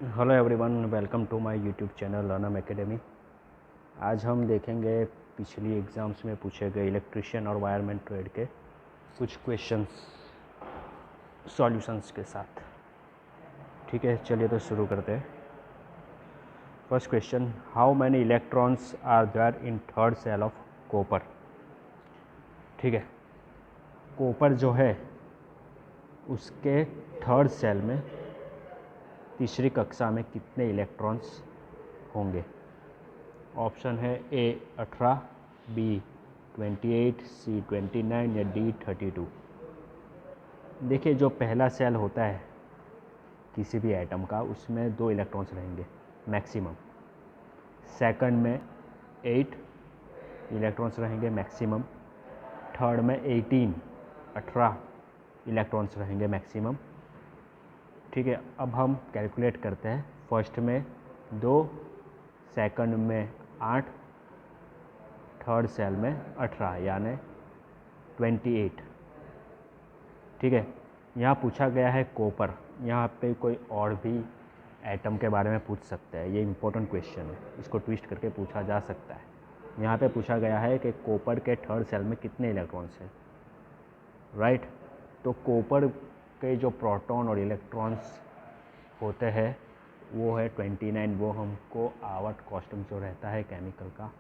Hello everyone, welcome to my YouTube channel Learnam academy. आज हम देखेंगे पिछली एग्ज़ाम्स में पूछे गए इलेक्ट्रिशियन और वायरमैन ट्रेड के कुछ क्वेश्चंस सॉल्यूशंस के साथ। ठीक है, चलिए तो शुरू करते हैं। First question, how many electrons are there in third shell of copper. ठीक है, कॉपर जो है उसके थर्ड सेल में तीसरी कक्षा में कितने इलेक्ट्रॉन्स होंगे। ऑप्शन है ए 18, बी 28, सी 29 या डी 32। देखिए, जो पहला सेल होता है किसी भी एटम का उसमें 2 इलेक्ट्रॉन्स रहेंगे मैक्सिमम। सेकंड में 8 इलेक्ट्रॉन्स रहेंगे मैक्सिमम। थर्ड में 18 इलेक्ट्रॉन्स रहेंगे मैक्सिमम। ठीक है, अब हम कैलकुलेट करते हैं। फर्स्ट में 2, सेकंड में 8, थर्ड सेल में 18 यानी 28। ठीक है, यहाँ पूछा गया है कॉपर। यहाँ पे कोई और भी एटम के बारे में पूछ सकते हैं। ये इम्पोर्टेंट क्वेश्चन है, इसको ट्विस्ट करके पूछा जा सकता है। यहाँ पे पूछा गया है कि कॉपर के थर्ड सेल में कितने इलेक्ट्रॉन्स हैं, राइट। तो कॉपर के जो प्रोटॉन और इलेक्ट्रॉन्स होते हैं वो है 29। वो हमको आवट कॉस्ट्यूम जो रहता है केमिकल का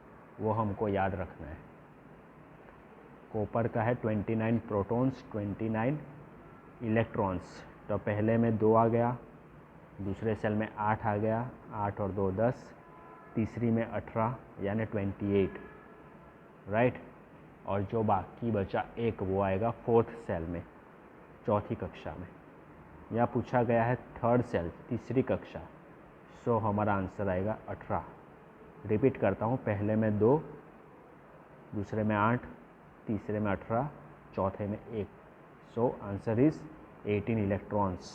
वो हमको याद रखना है। कॉपर का है 29 प्रोटॉन्स, 29 इलेक्ट्रॉन्स। तो पहले में 2 आ गया, दूसरे सेल में 8 आ गया, 8 और 2 10, तीसरी में 18 यानी 28, राइट। और जो बाकी बचा एक वो आएगा फोर्थ सेल में, चौथी कक्षा में। यहाँ पूछा गया है थर्ड सेल, तीसरी कक्षा, सो हमारा आंसर आएगा 18। रिपीट करता हूँ, पहले में 2, दूसरे में 8, तीसरे में 18, चौथे में 1। So answer is 18 electrons,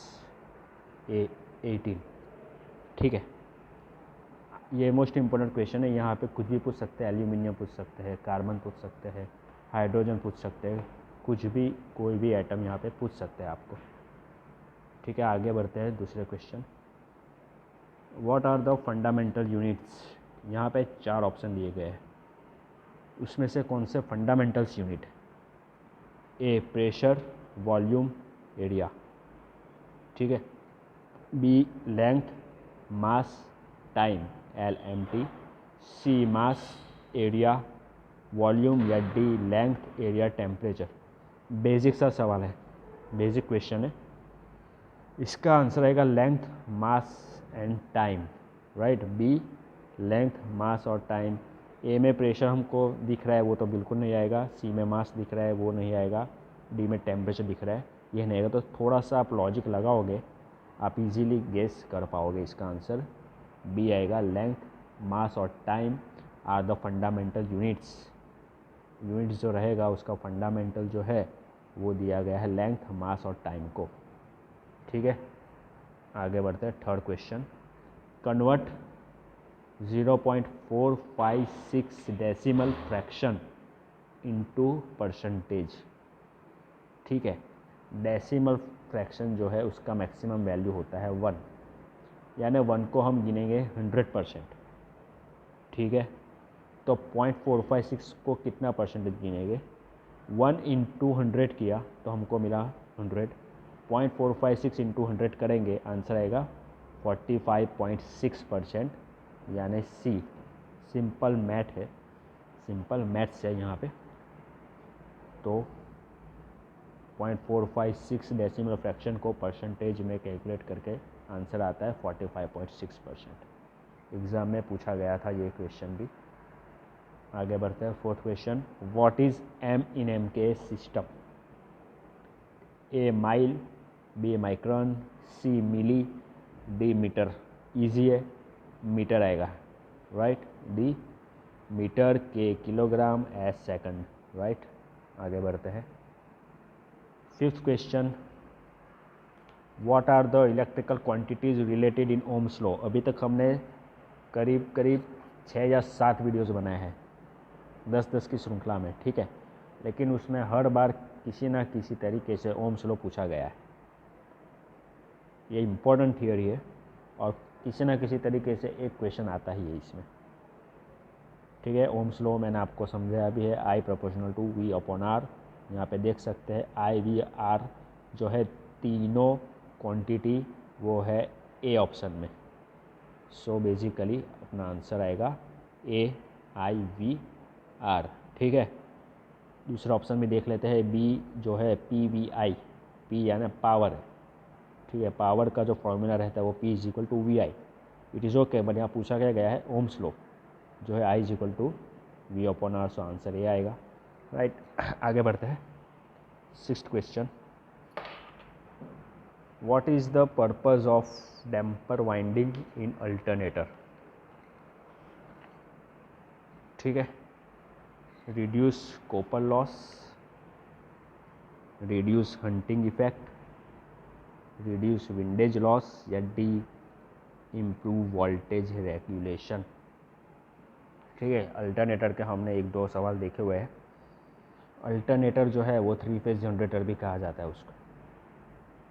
18। ठीक है, ये मोस्ट इम्पोर्टेंट क्वेश्चन है। यहाँ पे कुछ भी पूछ सकते हैं, एल्यूमिनियम पूछ सकते हैं, कार्बन पूछ सकते हैं, हाइड्रोजन पूछ सकते हैं, कुछ भी, कोई भी एटम यहाँ पे पूछ सकते हैं आपको। ठीक है, आगे बढ़ते हैं दूसरे question. What are the fundamental units. यहाँ पे 4 ऑप्शन दिए गए हैं, उसमें से कौन से fundamentals unit. A pressure, volume, area. ठीक है, B length, mass, time, LMT, C mass, area, volume, या D length, area, temperature. Basic सा सवाल है, बेसिक क्वेश्चन है। इसका आंसर आएगा length, mass and time, right. B length, mass और टाइम। ए में प्रेशर हमको दिख रहा है, वो तो बिल्कुल नहीं आएगा। सी में मास दिख रहा है, वो नहीं आएगा। डी में टेम्परेचर दिख रहा है, ये नहीं आएगा। तो थोड़ा सा आप लॉजिक लगाओगे, आप इजीली गेस कर पाओगे। इसका आंसर बी आएगा। लेंथ, मास और time are the fundamental units. Units जो रहेगा उसका फंडामेंटल जो है वो दिया गया है लेंथ, मास और टाइम को। ठीक है, आगे बढ़ते हैं। Third question, convert 0.456 decimal fraction into percentage. ठीक है, डेसिमल फ्रैक्शन जो है उसका मैक्सिमम वैल्यू होता है 1, यानी 1 को हम गिनेंगे 100%। ठीक है, तो 0.456 को कितना परसेंटेज गिनेंगे। 1 इंटू 100 किया तो हमको मिला 100। 0.456 इंटू 100 करेंगे, आंसर आएगा 45.6%, यानी सी। सिंपल मैथ है, सिंपल मैथ्स है यहाँ पे। तो 0.456 डेसिमल फ्रैक्शन को परसेंटेज में कैलकुलेट करके आंसर आता है 45.6%। एग्ज़ाम में पूछा गया था ये क्वेश्चन भी। आगे बढ़ते हैं। Fourth question, what is m in m k system. A mile, b micron, c milli, d metre. Easy है, मीटर आएगा, right. D metre, k kilogram, s second, right. आगे बढ़ते हैं। Fifth question, what are the electrical quantities related in Ohm's law. अभी तक हमने करीब करीब 6 या 7 वीडियोज़ बनाए हैं 10-10 की श्रृंखला में। ठीक है, लेकिन उसमें हर बार किसी ना किसी तरीके से ओम्स लॉ पूछा गया है। ये इम्पोर्टेंट थियोरी है और किसी ना किसी तरीके से एक क्वेश्चन आता ही है इसमें। ठीक है, ओम्स लॉ मैंने आपको समझाया भी है, I proportional to V upon R. यहाँ पे देख सकते हैं आई वी आर जो है तीनों क्वांटिटी वो है ए ऑप्शन में। सो बेसिकली अपना आंसर आएगा ए आई वी आर। ठीक है, दूसरा ऑप्शन भी देख लेते हैं, बी जो है पी वी आई, पी यानी पावर है। ठीक है, पावर का जो फॉर्मूला रहता है वो P is equal to V I. It is okay, but यहाँ पूछा गया है ओम्स लॉ जो है I is equal to V upon R. So answer ये आएगा। राइट, आगे बढ़ते हैं। 6th question, what is the purpose of damper winding in alternator. ठीक है, reduce copper loss, reduce hunting effect, reduce windage loss या डी इम्प्रूव वोल्टेज रेगुलेशन। ठीक है, अल्टरनेटर के हमने 1-2 सवाल देखे हुए हैं। अल्टरनेटर जो है वो 3 फेज जनरेटर भी कहा जाता है उसको।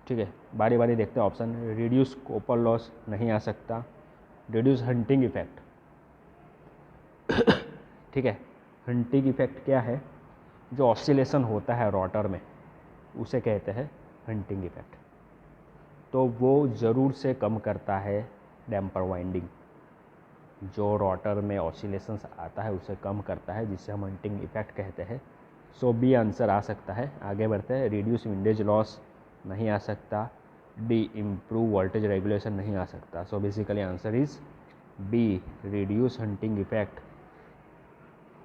ठीक है, बारी बारी देखते हैं ऑप्शन। रिड्यूस कॉपर लॉस नहीं आ सकता, रिड्यूस हंटिंग इफेक्ट। ठीक है, हंटिंग इफेक्ट क्या है, जो ऑसिलेशन होता है रोटर में उसे कहते हैं हंटिंग इफेक्ट। तो वो ज़रूर से कम करता है डैम्पर वाइंडिंग, जो रोटर में ऑसिलेशंस आता है उसे कम करता है, जिसे हम हंटिंग इफेक्ट कहते हैं। सो बी आंसर आ सकता है। आगे बढ़ते हैं, रिड्यूस विंडेज लॉस नहीं आ सकता, डी इम्प्रूव वोल्टेज रेगुलेशन नहीं आ सकता। So basically answer is b, reduce hunting effect.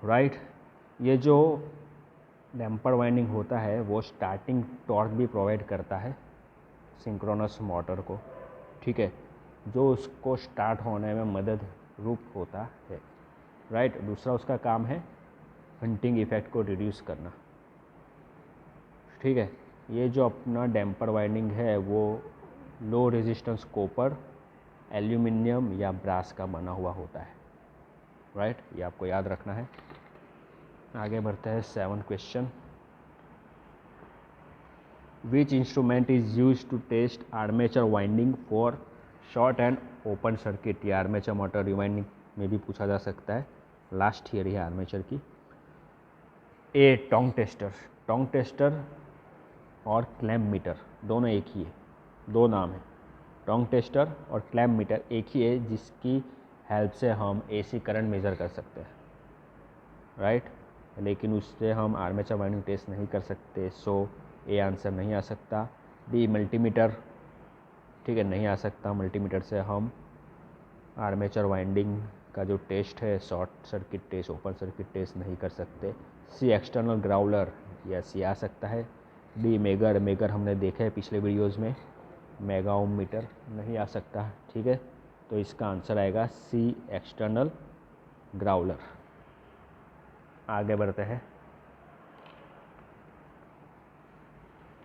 Right, ये जो डैम्पर वाइंडिंग होता है वो स्टार्टिंग टॉर्क भी प्रोवाइड करता है सिंक्रोनस मोटर को। ठीक है, जो उसको स्टार्ट होने में मदद रूप होता है। राइट, दूसरा उसका काम है हंटिंग इफेक्ट को रिड्यूस करना। ठीक है, ये जो अपना डैम्पर वाइंडिंग है वो लो रेजिस्टेंस कॉपर, एल्यूमिनियम या ब्रास का बना हुआ होता है। राइट, ये आपको याद रखना है। आगे बढ़ते हैं 7th question, which instrument is use to test armature winding for short and open circuit. या आर्मेचर मोटर रिवाइंडिंग में भी पूछा जा सकता है, लास्ट थियरी है आर्मेचर की। ए टोंग टेस्टर, टोंग टेस्टर और क्लैम्प मीटर दोनों एक ही है, दो नाम है। टोंग टेस्टर और क्लैम्प मीटर एक ही है, जिसकी हेल्प से हम एसी करंट मेज़र कर सकते हैं। राइट, लेकिन उससे हम आर्मेचर वाइंडिंग टेस्ट नहीं कर सकते। सो ए आंसर नहीं आ सकता। डी मल्टीमीटर, ठीक है, नहीं आ सकता। मल्टीमीटर से हम आर्मेचर वाइंडिंग का जो टेस्ट है, short circuit test, open circuit test नहीं कर सकते। सी एक्सटर्नल ग्राउलर, यस ये आ सकता है। डी मेगर, मेगर हमने देखा है पिछले वीडियोज़ में, मेगा ओम मीटर नहीं आ सकता। ठीक है, तो इसका आंसर आएगा सी एक्सटर्नल ग्राउलर। आगे बढ़ते हैं,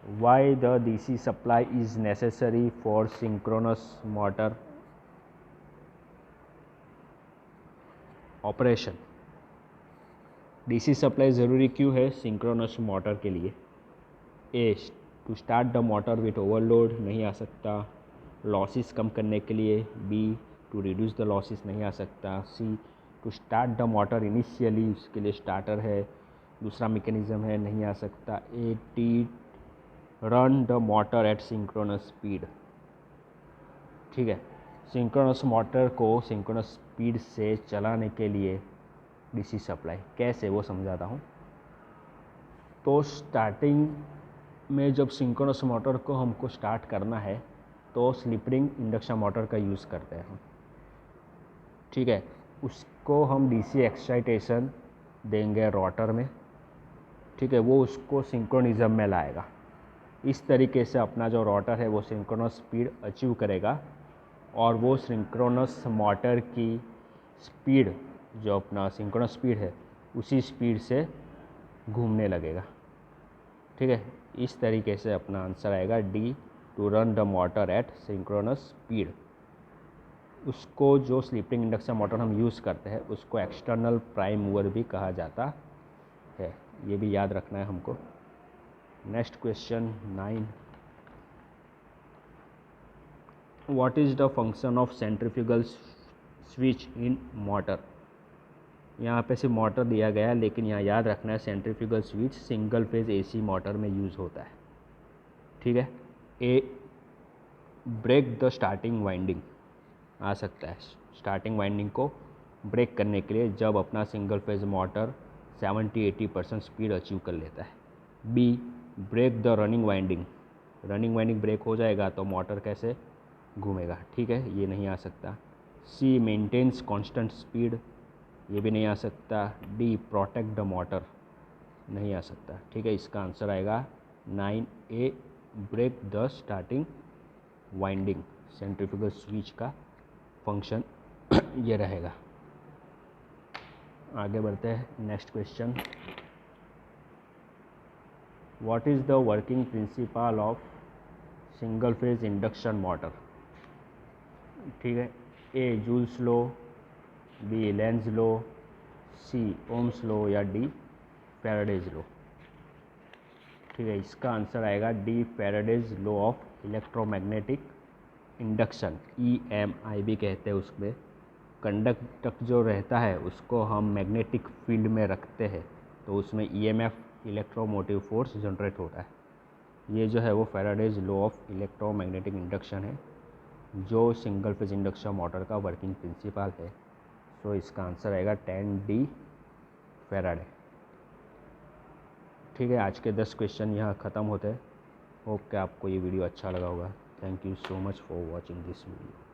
why the DC supply is necessary for synchronous motor operation. DC supply ज़रूरी क्यों है सिंक्रोनस मोटर के लिए। A to start the motor with overload नहीं आ सकता, लॉसेस कम करने के लिए। B to reduce the losses नहीं आ सकता। C to start the motor initially, उसके लिए स्टार्टर है, दूसरा मैकेनिज्म है, नहीं आ सकता। A T run the motor at synchronous speed. ठीक है, सिंक्रोनस मोटर को सिंक्रोनस स्पीड से चलाने के लिए डीसी सप्लाई कैसे, वो समझाता हूँ। तो स्टार्टिंग में जब सिंक्रोनस मोटर को हमको स्टार्ट करना है तो स्लिप रिंग इंडक्शन मोटर का यूज़ करते हैं हम। ठीक है, उसको हम डीसी एक्साइटेशन देंगे रोटर में। ठीक है, वो उसको सिंक्रोनिज्म में लाएगा। इस तरीके से अपना जो रोटर है वो सिंक्रोनस स्पीड अचीव करेगा और वो सिंक्रोनस मोटर की स्पीड, जो अपना सिंक्रोनस स्पीड है उसी स्पीड से घूमने लगेगा। ठीक है, इस तरीके से अपना आंसर आएगा d, to run the motor at synchronous speed. उसको जो स्लिप रिंग इंडक्शन मोटर हम यूज़ करते हैं उसको एक्सटर्नल प्राइम मूवर भी कहा जाता है, ये भी याद रखना है हमको। Next question 9, what is the function of centrifugal switch in motor. यहाँ पे सिर्फ मोटर दिया गया है, लेकिन यहाँ याद रखना है centrifugal switch single phase AC motor में यूज़ होता है। ठीक है। ए ब्रेक द स्टार्टिंग वाइंडिंग आ सकता है, स्टार्टिंग वाइंडिंग को ब्रेक करने के लिए जब अपना single phase motor 70-80% speed achieve कर लेता है। B break the running winding, running winding break हो जाएगा तो मोटर कैसे घूमेगा। ठीक है, ये नहीं आ सकता। सी मेंटेन्स कांस्टेंट स्पीड, ये भी नहीं आ सकता। डी प्रोटेक्ट द मोटर, नहीं आ सकता। ठीक है, इसका आंसर आएगा 9A break the starting winding. Centrifugal switch का फंक्शन ये रहेगा। आगे बढ़ते हैं। Next question, what is the working principle of single phase induction motor. ठीक है, A Joule's law, B Lenz law, C Ohm's law या डी फैराडेज लॉ। ठीक है, इसका आंसर आएगा D Faraday's law of electromagnetic induction, EMI भी कहते हैं। उसमें कंडक्टर जो रहता है उसको हम मैग्नेटिक फील्ड में रखते हैं तो उसमें EMF इलेक्ट्रोमोटिव फोर्स जनरेट होता है। ये जो है वो Faraday's law of electromagnetic induction है, जो सिंगल फेज इंडक्शन मोटर का वर्किंग प्रिंसिपल है। सो इसका आंसर आएगा 10D फैराडे। ठीक है, आज के 10 क्वेश्चन यहाँ ख़त्म होते हैं। होप कि आपको ये वीडियो अच्छा लगा होगा। Thank you so much for watching this video.